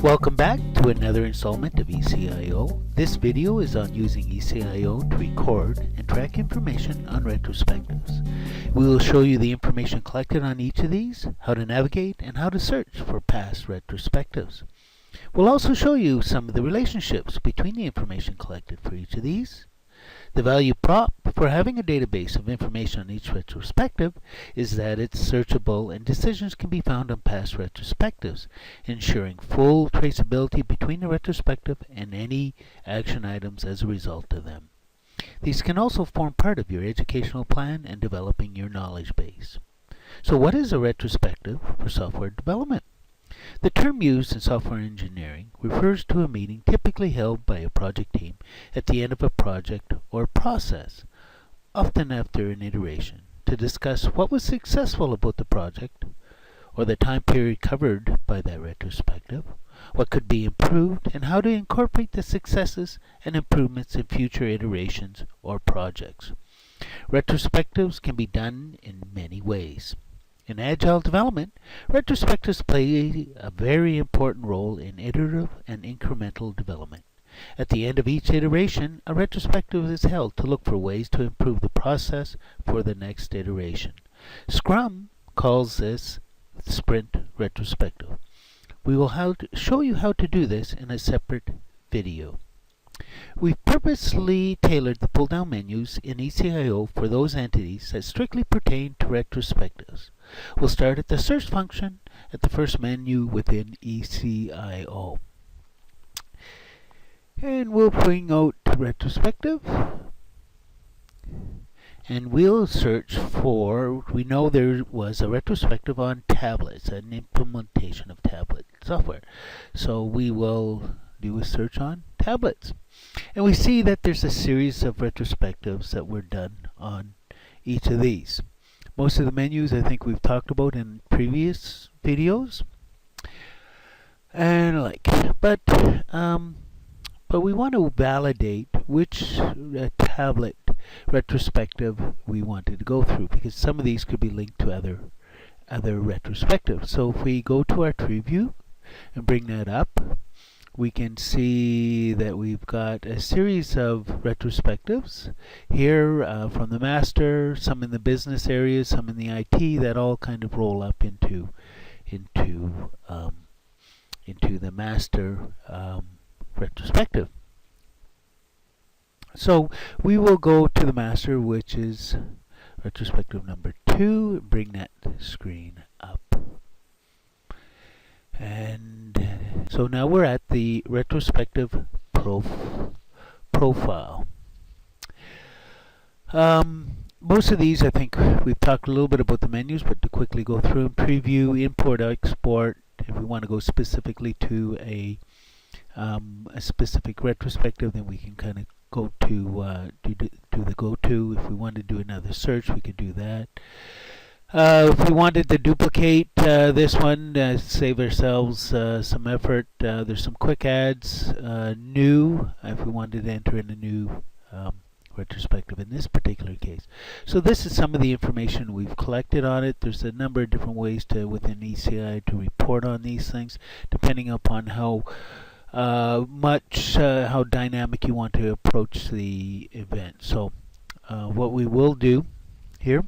Welcome back to another installment of eCIO. This video is on using eCIO to record and track information on retrospectives. We will show you the information collected on each of these, how to navigate, and how to search for past retrospectives. We'll also show you some of the relationships between the information collected for each of these. The value prop for having a database of information on each retrospective is that it's searchable and decisions can be found on past retrospectives, ensuring full traceability between the retrospective and any action items as a result of them. These can also form part of your educational plan and developing your knowledge base. So what is a retrospective for software development? The term used in software engineering refers to a meeting typically held by a project team at the end of a project or process, often after an iteration, to discuss what was successful about the project or the time period covered by that retrospective, what could be improved, and how to incorporate the successes and improvements in future iterations or projects. Retrospectives can be done in many ways. In agile development, retrospectives play a very important role in iterative and incremental development. At the end of each iteration, a retrospective is held to look for ways to improve the process for the next iteration. Scrum calls this sprint retrospective. We will show you how to do this in a separate video. We've purposely tailored the pull-down menus in eCIO for those entities that strictly pertain to retrospectives. We'll start at the search function at the first menu within eCIO. And we'll bring out retrospective. And we'll search for, we know there was a retrospective on tablets, an implementation of tablet software. So we will do a search on tablets. And we see that there's a series of retrospectives that were done on each of these. Most of the menus I think we've talked about in previous videos. And but we want to validate which tablet retrospective we wanted to go through, because some of these could be linked to other retrospectives. So if we go to our tree view and bring that up, we can see that we've got a series of retrospectives here from the master, some in the business areas, some in the IT, that all kind of roll up into the master retrospective. So we will go to the master, which is retrospective number 2, bring that screen up. And so now we're at the retrospective profile. Most of these, I think we've talked a little bit about the menus, but to quickly go through them: preview, import, export. If we want to go specifically to a specific retrospective, then we can kind of go to do the go-to. If we want to do another search, we could do that. If we wanted to duplicate this one, save ourselves some effort, there's some quick adds, new, if we wanted to enter in a new retrospective in this particular case. So this is some of the information we've collected on it. There's a number of different ways within ECI to report on these things, depending upon how how dynamic you want to approach the event. So what we will do here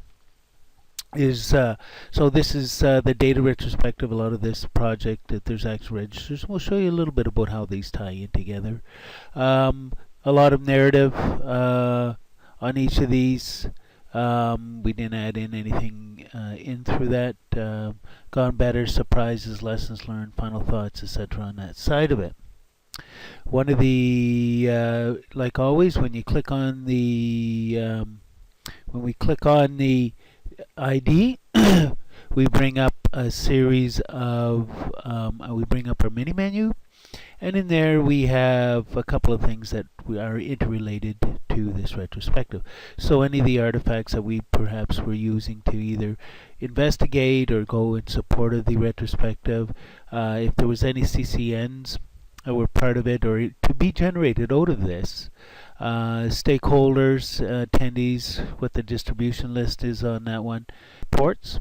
is, so this is the data retrospective. A lot of this project, that there's actual registers. We'll show you a little bit about how these tie in together. A lot of narrative on each of these. We didn't add in anything in through that. Gone better, surprises, lessons learned, final thoughts, etc. on that side of it. One of the, like always, when you click on the, when we click on the ID, we bring up a series of, we bring up our mini menu, and in there we have a couple of things that are interrelated to this retrospective. So any of the artifacts that we perhaps were using to either investigate or go in support of the retrospective, if there was any CCNs that were part of it or to be generated out of this, stakeholders, attendees, what the distribution list is on that one, ports,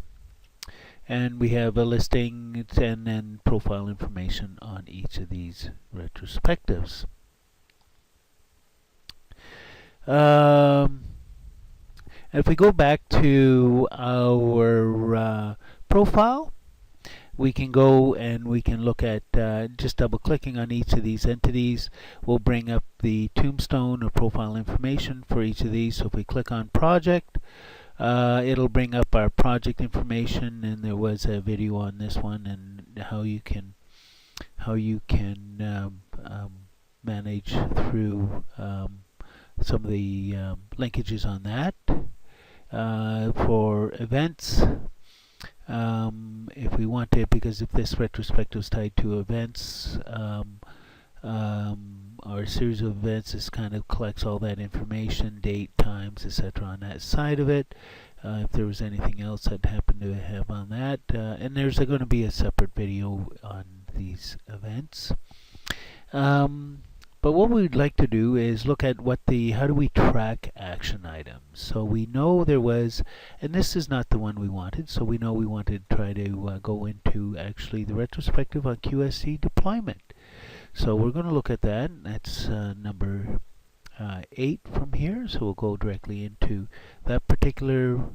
and we have a listing and then profile information on each of these retrospectives. If we go back to our profile, we can go and we can look at just double clicking on each of these entities will bring up the tombstone or profile information for each of these. So if we click on project, it'll bring up our project information, and there was a video on this one and how you can manage through some of the linkages on that. For events, if we want to, because if this retrospective is tied to events or a series of events, this kind of collects all that information, date, times, etc. on that side of it. If there was anything else that happened to have on that, and there's going to be a separate video on these events. But what we'd like to do is look at how do we track action items. So we know there was, and this is not the one we wanted, so we know we wanted to try to go into actually the retrospective on QSC deployment. So we're going to look at that. That's number 8 from here, so we'll go directly into that particular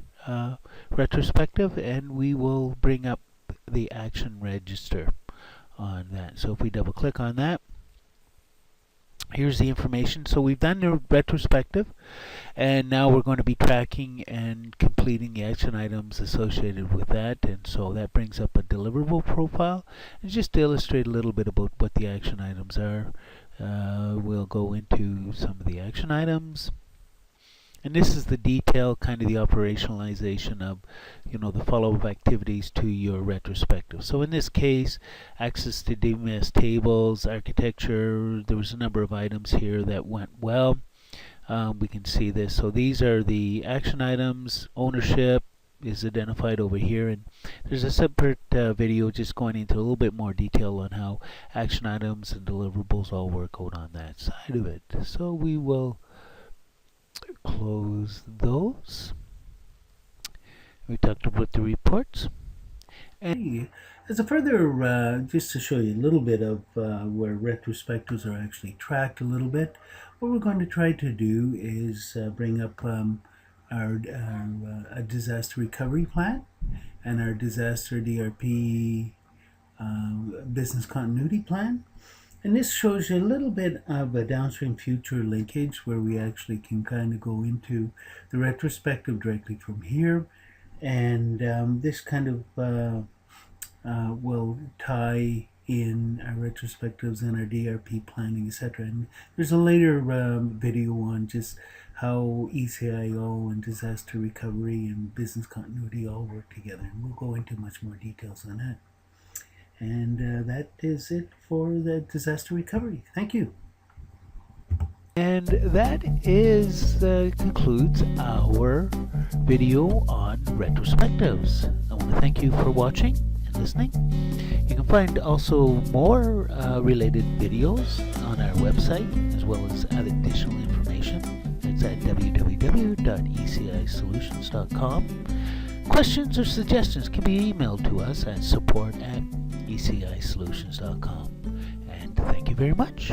retrospective, and we will bring up the action register on that. So if we double click on that, here's the information. So we've done the retrospective, and now we're going to be tracking and completing the action items associated with that. And so that brings up a deliverable profile. And just to illustrate a little bit about what the action items are, we'll go into some of the action items. And this is the detail, kind of the operationalization of, the follow-up activities to your retrospective. So in this case, access to DMS tables, architecture, there was a number of items here that went well. We can see this. So these are the action items. Ownership is identified over here, and there's a separate video just going into a little bit more detail on how action items and deliverables all work out on that side of it. So we will close those. We talked about the reports. And as a further, just to show you a little bit of where retrospectives are actually tracked a little bit, what we're going to try to do is bring up our disaster recovery plan and our disaster DRP business continuity plan. And this shows you a little bit of a downstream future linkage where we actually can kind of go into the retrospective directly from here. And this kind of will tie in our retrospectives and our DRP planning, etc. And there's a later video on just how eCIO and disaster recovery and business continuity all work together. And we'll go into much more details on that. And that is it for the disaster recovery. Thank you. And that concludes our video on retrospectives. I want to thank you for watching and listening. You can find also more related videos on our website, as well as additional information. It's at www.ecisolutions.com. Questions or suggestions can be emailed to us at support@ecisolutions.com. And thank you very much.